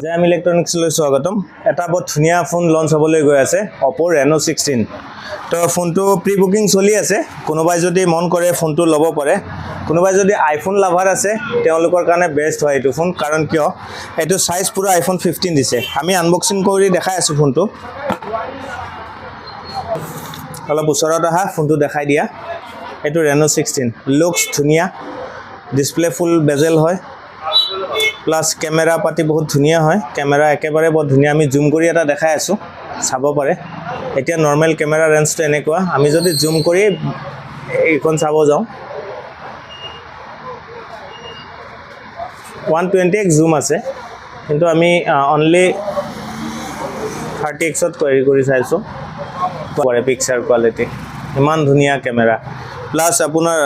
JM ইলেক্ট্ৰনিক্সলৈ স্বাগতম। এটা বহুত ধুনীয়া ফোন লঞ্চ হ'বলৈ গৈ আছে, Oppo Reno 16। তো ফোনটো প্ৰি বুকিং চলি আছে। কোনোবাই যদি মন কৰে ফোনটো ল'ব পাৰে। কোনোবাই যদি আইফোন লাভাৰ আছে তেওঁলোকৰ কাৰণে বেষ্ট হয় এইটো ফোন, কাৰণ কিয় এইটো সাইজ পুৰা আইফোন 15 দিছে। আমি আনবক্সিং কৰি দেখাই আছো ফোনটো। অলপ ওচৰত আহা, ফোনটো দেখাই দিয়া। এইটো Reno 16 লুকস ধুনীয়া, ডিসপ্লে ফুল বেজেল হয়, প্লাস ক্যামেৰা পাতি বহুত ধুনীয়া হয়। ক্যামেৰা একেবাৰে বহুত ধুনীয়া, আমি জুম কৰি এটা দেখাই আছো, চাব পাৰে। এতিয়া নৰ্মেল ক্যামেৰা ৰেঞ্জটো এনেকুৱা, আমি যদি জুম কৰি এইখন চাব যাওঁ 120x জুম আছে, কিন্তু আমি অনলি 30x কৰি চাইছো। পৰে পিকচাৰ কোৱালিটি ইমান ধুনীয়া ক্যামেৰা, প্লাস আপোনাৰ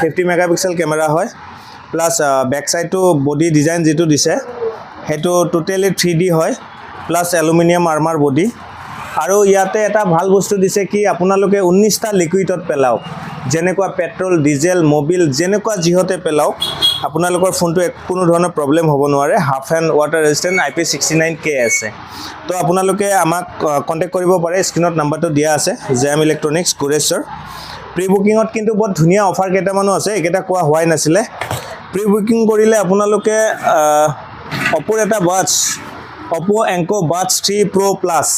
50 মেগাপিক্সেল ক্যামেৰা হয়। প্লাস বেক সাইডটো বডি ডিজাইন যেটো দিছে হেতু টোটালি 3D হয়, প্লাস এলুমিনিয়াম আৰ্মাৰ বডি। আৰু ইয়াতে এটা ভাল বস্তু দিছে কি আপোনালোকে 19টা লিকুইডত পেলাওক, যেনেকুৱা পেট্ৰল, ডিজেল, মোবিল যেনেকুৱা জিহতে পেলাওক আপোনালোকৰ ফোনটো কোনো ধৰণৰ প্ৰবলেম হ'ব নোৱাৰে। হাফ এণ্ড ৱাটাৰ ৰেজিস্ট্যান্ট IP69K আছে। তো আপোনালোকে আমাক কন্টাক্ট কৰিব পাৰে, স্ক্ৰিনত নাম্বাৰটো দিয়া আছে। JM electronics Kureshwar. প্ৰি বুকিংত কিন্তু বহুত ধুনীয়া অফাৰ কেইটামানো আছে, একেটা কোৱা হোৱাই নাছিলে। প্ৰি বুকিং কৰিলে আপোনালোকে Oppo এটা বাটস, Oppo Enco Buds 3 Pro Plus,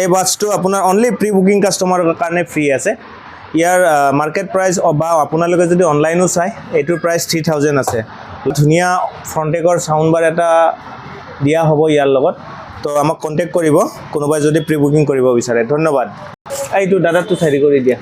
এই বাটসটো আপোনাৰ অনলি প্ৰি বুকিং কাস্টমাৰৰ কাৰণে ফ্ৰী আছে। ইয়াৰ মাৰ্কেট প্ৰাইস বা আপোনালোকে যদি অনলাইনো চাই এইটোৰ প্ৰাইস 3000 আছে। ধুনীয়া ফ্ৰণ্টেকৰ সাউন্ড বাৰ এটা দিয়া হ'ব ইয়াৰ লগত। তো আমাক কন্টাক্ট কৰিব কোনোবাই যদি প্ৰি বুকিং কৰিব বিচাৰে। ধন্যবাদ। এইটো দাদাটো চাৰি কৰি দিয়া।